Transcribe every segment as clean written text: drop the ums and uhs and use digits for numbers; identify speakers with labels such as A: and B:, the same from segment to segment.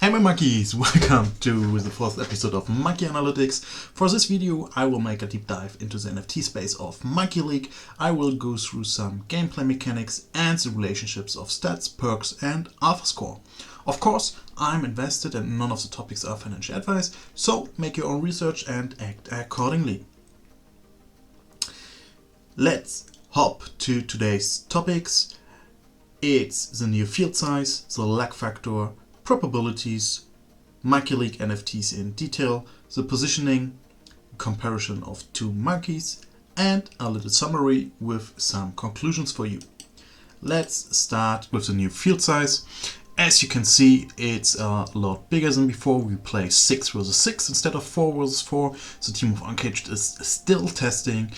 A: Hey my monkeys, welcome to the fourth episode of Monkey Analytics. For this video I will make a deep dive into the NFT space of MonkeyLeague. I will go through some gameplay mechanics and the relationships of stats, perks and alpha score. Of course, I'm invested and none of the topics are financial advice, so make your own research and act accordingly. Let's hop to today's topics. It's the new field size, the lag factor, probabilities, MonkeyLeague NFTs in detail, the positioning, comparison of two monkeys, and a little summary with some conclusions for you. Let's start with the new field size. As you can see, it's a lot bigger than before. We play 6 versus 6 instead of 4 versus 4. The team of Uncaged is still testing,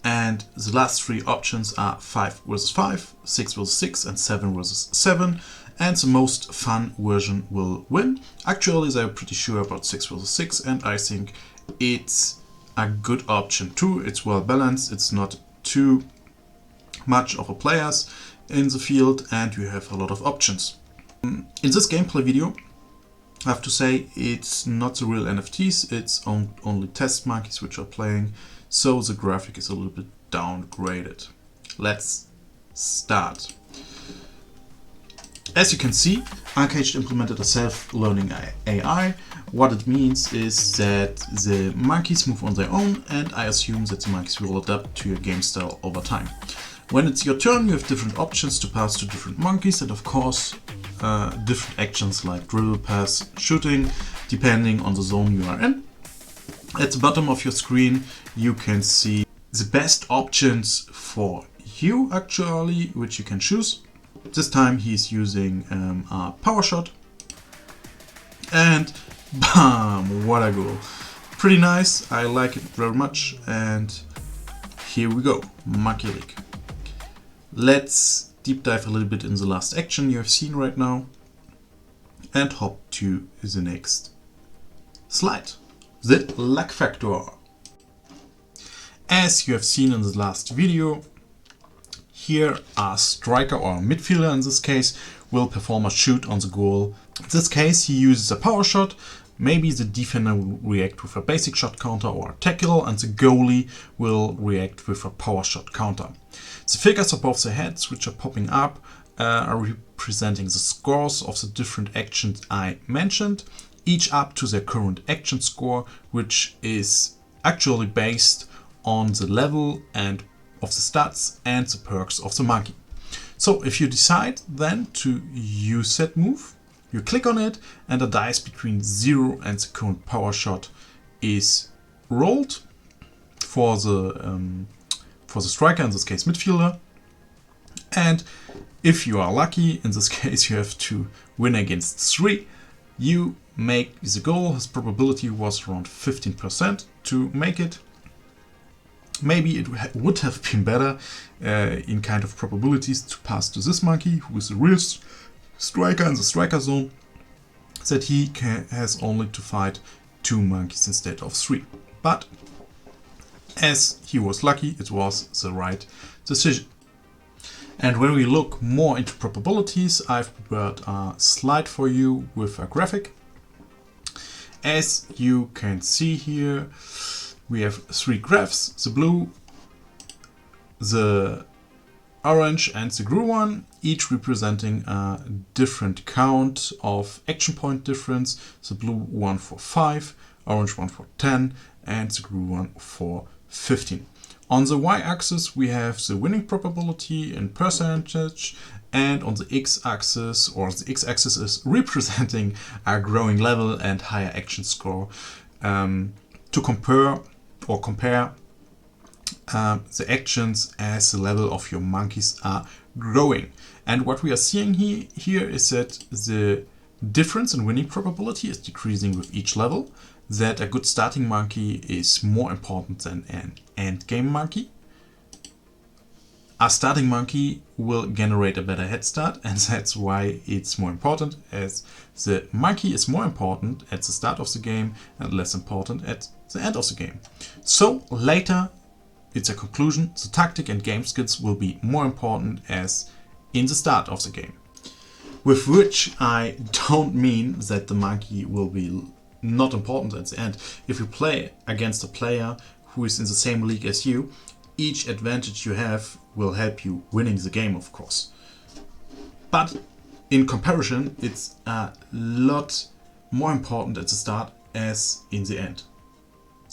A: and the last three options are 5 versus 5, 6 versus 6, and 7 versus 7. And the most fun version will win. Actually, they're pretty sure about 6 versus 6, and I think it's a good option too. It's well balanced, it's not too much of a players in the field, and you have a lot of options. In this gameplay video, I have to say it's not the real NFTs, it's only test monkeys which are playing, so the graphic is a little bit downgraded. Let's start. As you can see, Uncaged implemented a self-learning AI. What it means is that the monkeys move on their own, and I assume that the monkeys will adapt to your game style over time. When it's your turn, you have different options to pass to different monkeys, and of course different actions like dribble, pass, shooting, depending on the zone you are in. At the bottom of your screen you can see the best options for you actually, which you can choose. This time he's using a power shot, and bam, what a goal. Pretty nice, I like it very much, and here we go, MonkeyLeague. Let's deep dive a little bit in the last action you have seen right now and hop to the next slide. The lag factor. As you have seen in the last video, here a striker or a midfielder in this case will perform a shoot on the goal. In this case he uses a power shot, maybe the defender will react with a basic shot counter or a tackle, and the goalie will react with a power shot counter. The figures above the heads which are popping up are representing the scores of the different actions I mentioned, each up to their current action score, which is actually based on the level and of the stats and the perks of the monkey. So if you decide then to use that move, you click on it and a dice between 0 and the current power shot is rolled for the striker, in this case midfielder. And if you are lucky, in this case you have to win against 3, you make the goal. His probability was around 15% to make it. Maybe it would have been better in kind of probabilities to pass to this monkey, who is a real striker in the striker zone, that he has only to fight 2 monkeys instead of 3. But as he was lucky, it was the right decision. And when we look more into probabilities, I've prepared a slide for you with a graphic. As you can see here, we have 3 graphs, the blue, the orange and the green one, each representing a different count of action point difference. The blue one for 5, orange one for 10, and the green one for 15. On the y-axis we have the winning probability in percentage, and on the x-axis, or the x-axis is representing a growing level and higher action score, to compare the actions as the level of your monkeys are growing. And what we are seeing here is that the difference in winning probability is decreasing with each level, that a good starting monkey is more important than an end game monkey. A starting monkey will generate a better head start, and that's why it's more important, as the monkey is more important at the start of the game and less important at the end of the game. So later, it's a conclusion, the tactic and game skills will be more important as in the start of the game. With which I don't mean that the monkey will be not important at the end. If you play against a player who is in the same league as you, each advantage you have will help you winning the game, of course. But in comparison, it's a lot more important at the start as in the end.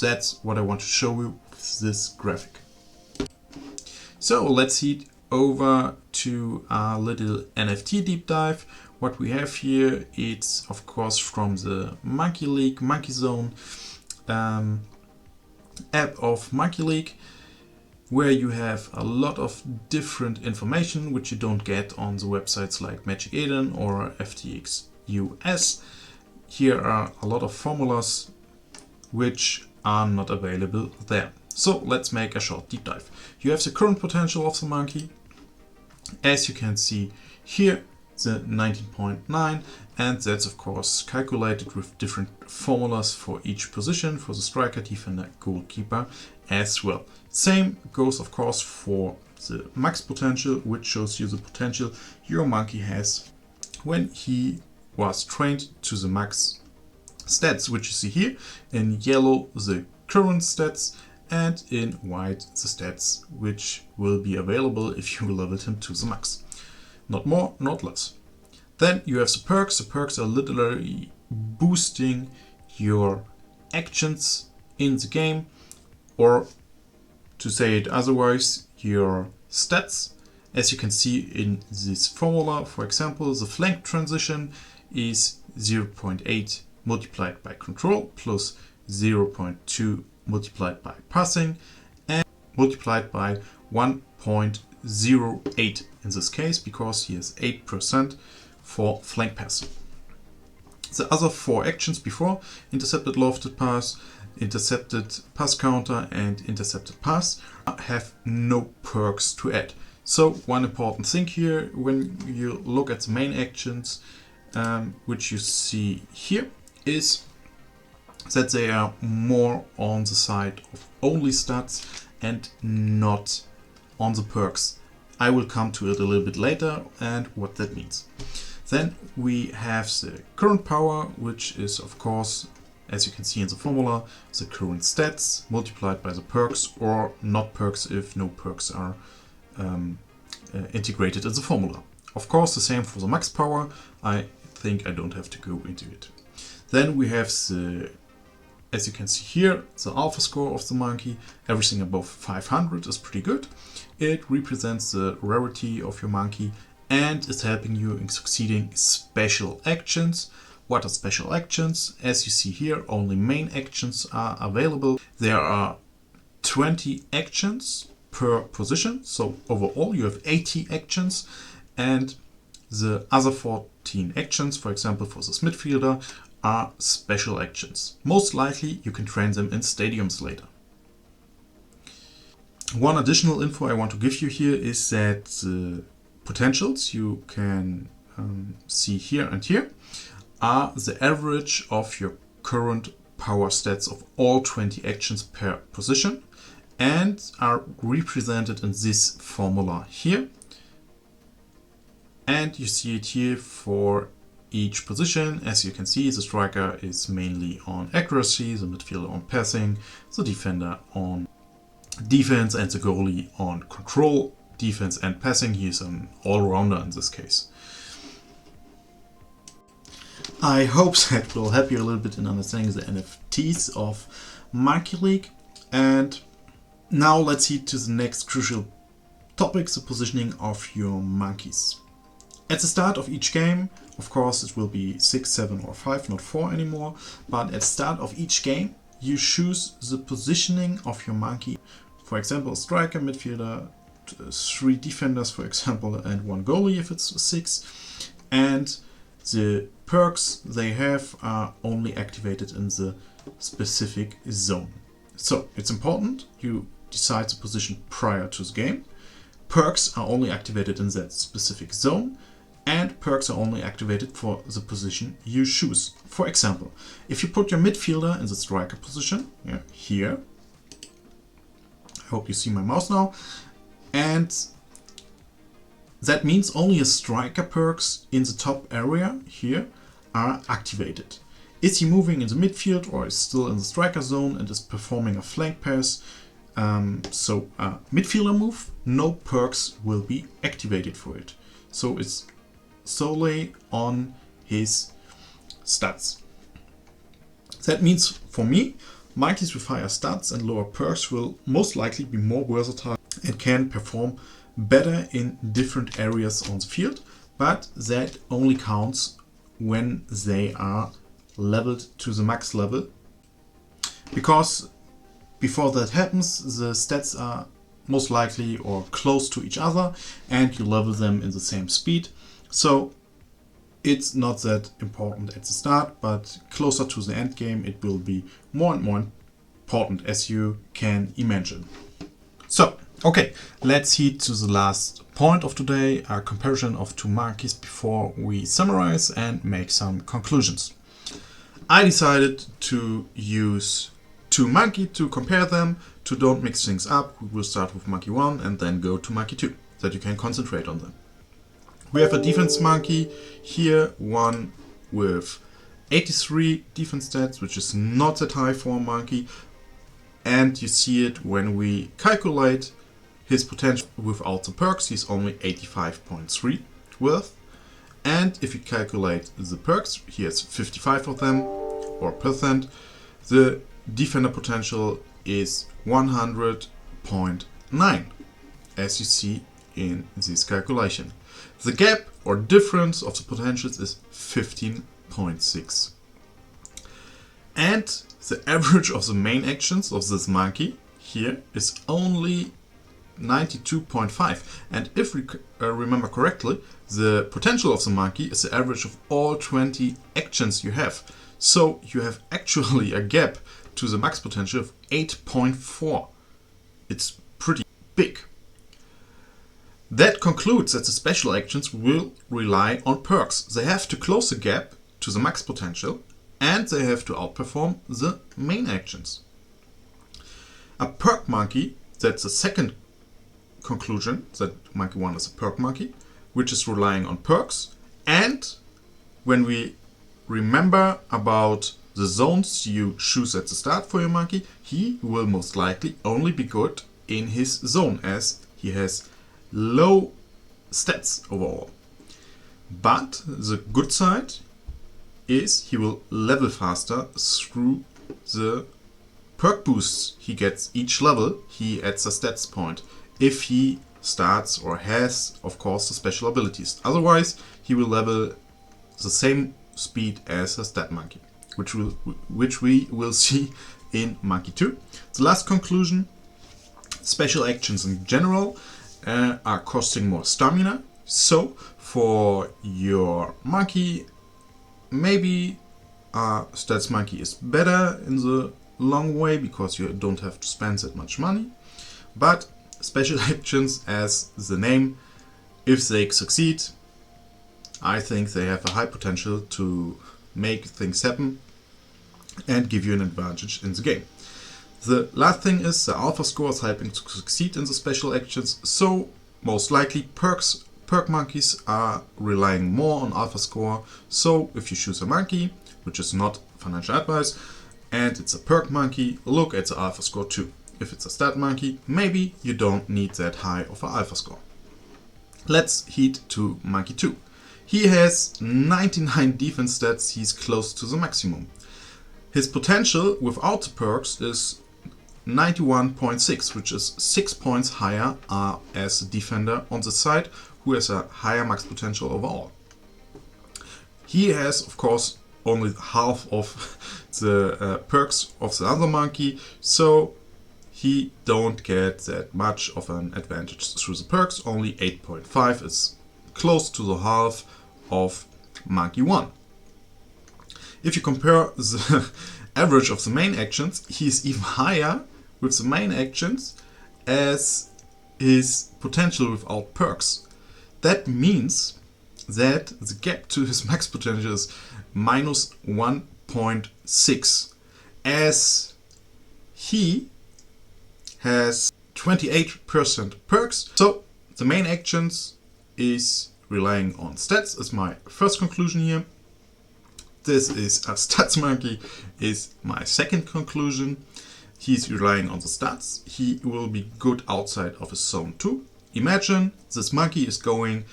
A: That's what I want to show you with this graphic. So let's head over to a little NFT deep dive. What we have here, it's of course from the MonkeyLeague, Monkey Zone app of MonkeyLeague, where you have a lot of different information which you don't get on the websites like Magic Eden or FTX US. Here are a lot of formulas which are not available there. So let's make a short deep dive. You have the current potential of the monkey. As you can see here, the 19.9, and that's of course calculated with different formulas for each position, for the striker, defender, goalkeeper as well. Same goes of course for the max potential, which shows you the potential your monkey has when he was trained to the max stats, which you see here in yellow the current stats, and in white the stats which will be available if you leveled him to the max. Not more, not less. Then you have the perks. The perks are literally boosting your actions in the game, or to say it otherwise, your stats. As you can see in this formula, for example, the flank transition is 0.8 multiplied by control plus 0.2 multiplied by passing and multiplied by 1.08 in this case, because he has 8% for flank pass. The other four actions before, intercepted lofted pass, intercepted pass counter and intercepted pass, have no perks to add. So one important thing here when you look at the main actions, which you see here, is that they are more on the side of only stats and not on the perks. I will come to it a little bit later and what that means. Then we have the current power, which is of course, as you can see in the formula, the current stats multiplied by the perks, or not perks if no perks are integrated in the formula. Of course, the same for the max power. I think I don't have to go into it. Then we have the, as you can see here, the alpha score of the monkey. Everything above 500 is pretty good. It represents the rarity of your monkey and is helping you in succeeding special actions. What are special actions? As you see here, only main actions are available. There are 20 actions per position, so overall you have 80 actions, and the other 14 actions, for example for this midfielder, are special actions. Most likely you can train them in stadiums later. One additional info I want to give you here is that the potentials you can see here and here are the average of your current power stats of all 20 actions per position and are represented in this formula here. And you see it here for each position. As you can see, the striker is mainly on accuracy, the midfielder on passing, the defender on defense, and the goalie on control, defense and passing. He is an all-rounder in this case. I hope that will help you a little bit in understanding the NFTs of MonkeyLeague. And now let's head to the next crucial topic, the positioning of your monkeys. At the start of each game, of course it will be 6, 7 or 5, not 4 anymore, but at the start of each game you choose the positioning of your monkey. For example, a striker, midfielder, 3 defenders for example, and 1 goalie if it's 6. And the perks they have are only activated in the specific zone. So it's important you decide the position prior to the game. Perks are only activated in that specific zone, and perks are only activated for the position you choose. For example, if you put your midfielder in the striker position, here, I hope you see my mouse now, and That means only his striker perks in the top area here are activated. Is he moving in the midfield or is still in the striker zone and is performing a flank pass, so a midfielder move, no perks will be activated for it. So it's solely on his stats. That means for me, monkeys with higher stats and lower perks will most likely be more versatile and can perform better in different areas on the field, but that only counts when they are leveled to the max level, because before that happens the stats are most likely or close to each other and you level them in the same speed. So it's not that important at the start, but closer to the end game it will be more and more important, as you can imagine. So, okay, let's head to the last point of today, a comparison of two monkeys before we summarize and make some conclusions. I decided to use two monkeys to compare them, to don't mix things up. We will start with monkey 1 and then go to monkey 2, so that you can concentrate on them. We have a defense monkey here, one with 83 defense stats, which is not that high for a monkey. And you see it when we calculate his potential without the perks, he's only 85.3 worth. And if you calculate the perks, he has 55 of them, or percent. The defender potential is 100.9, as you see in this calculation. The gap or difference of the potentials is 15.6. And the average of the main actions of this monkey here is only 92.5. And if we remember correctly, the potential of the monkey is the average of all 20 actions you have. So you have actually a gap to the max potential of 8.4. It's pretty big. That concludes that the special actions will rely on perks. They have to close the gap to the max potential and they have to outperform the main actions. A perk monkey, that's the second conclusion, that monkey 1 is a perk monkey, which is relying on perks. And when we remember about the zones you choose at the start for your monkey, he will most likely only be good in his zone as he has low stats overall. But the good side is he will level faster through the perk boosts he gets each level. He adds a stats point if he starts or has, of course, the special abilities. Otherwise, he will level the same speed as a stat monkey, which we will see in monkey 2. The last conclusion: special actions in general are costing more stamina. So for your monkey, maybe a stats monkey is better in the long way because you don't have to spend that much money. But special actions, as the name, if they succeed, I think they have a high potential to make things happen and give you an advantage in the game. The last thing is the alpha score is helping to succeed in the special actions, so most likely perk monkeys are relying more on alpha score. So if you choose a monkey, which is not financial advice, and it's a perk monkey, look at the alpha score too. If it's a stat monkey, maybe you don't need that high of an alpha score. Let's head to monkey 2. He has 99 defense stats, he's close to the maximum. His potential without the perks is 91.6, which is 6 points higher as a defender on the side, who has a higher max potential overall. He has, of course, only half of the perks of the other monkey, so he don't get that much of an advantage through the perks. Only 8.5 is close to the half of monkey 1. If you compare the average of the main actions, he is even higher with the main actions as his potential without perks. That means that the gap to his max potential is minus 1.6, as he has 28% perks. So the main actions is relying on stats, is my first conclusion here. This is a stats monkey, is my second conclusion. He's relying on the stats. He will be good outside of his zone too. Imagine this monkey is going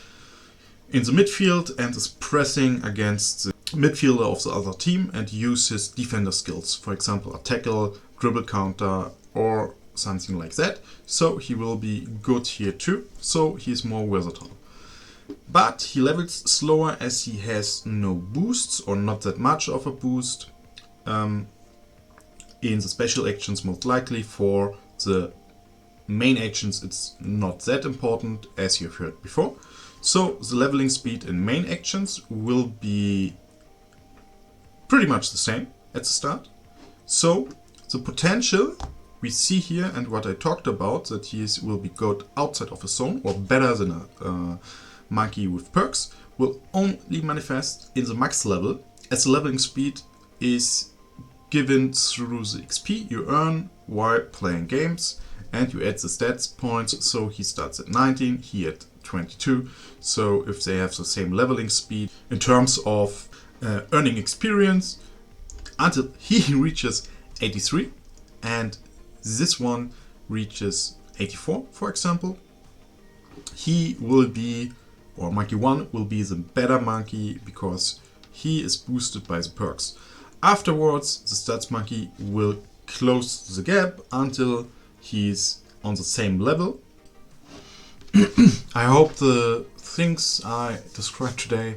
A: in the midfield and is pressing against the midfielder of the other team and uses defender skills. For example, a tackle, dribble counter, or something like that. So he will be good here too. So he's more versatile. But he levels slower as he has no boosts or not that much of a boost. In the special actions, most likely. For the main actions, it's not that important, as you've heard before. So the leveling speed in main actions will be pretty much the same at the start. So the potential we see here, and what I talked about, that he will be good outside of a zone or better than a monkey with perks, will only manifest in the max level, as the leveling speed is given through the XP you earn while playing games, and you add the stats points. So he starts at 19, he at 22. So if they have the same leveling speed in terms of earning experience, until he reaches 83 and this one reaches 84, for example, he will be, or monkey 1 will be the better monkey because he is boosted by the perks. Afterwards, the stats monkey will close the gap until he's on the same level. I hope the things I described today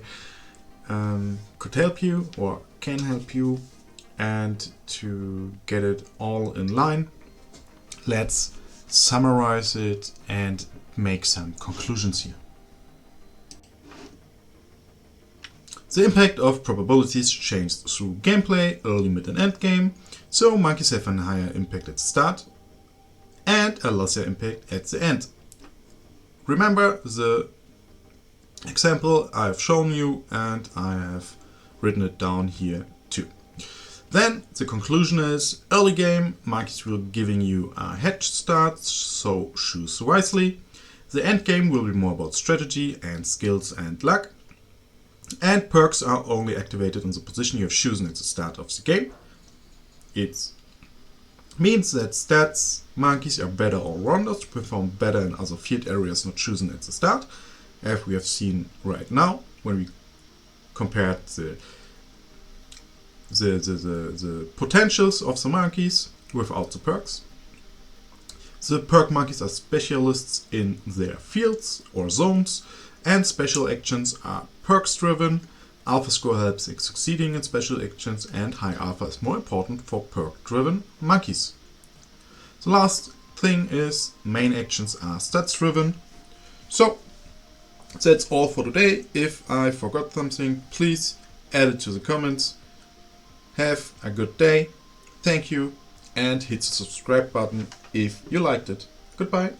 A: could help you or can help you, and to get it all in line, let's summarize it and make some conclusions here. The impact of probabilities changed through gameplay, early, mid and end game, so monkeys have a higher impact at the start and a lesser impact at the end. Remember the example I've shown you, and I have written it down here too. Then the conclusion is, early game, monkeys will giving you a head start, so choose wisely. The end game will be more about strategy and skills and luck. And perks are only activated in the position you have chosen at the start of the game. It means that stats monkeys are better all-rounders, perform better in other field areas not chosen at the start, as we have seen right now when we compared the potentials of the monkeys without the perks. The perk monkeys are specialists in their fields or zones, and special actions are perks driven. Alpha score helps in succeeding in special actions, and high alpha is more important for perk driven monkeys. The last thing is main actions are stats driven. So that's all for today. If I forgot something, please add it to the comments. Have a good day. Thank you, and hit the subscribe button if you liked it. Goodbye.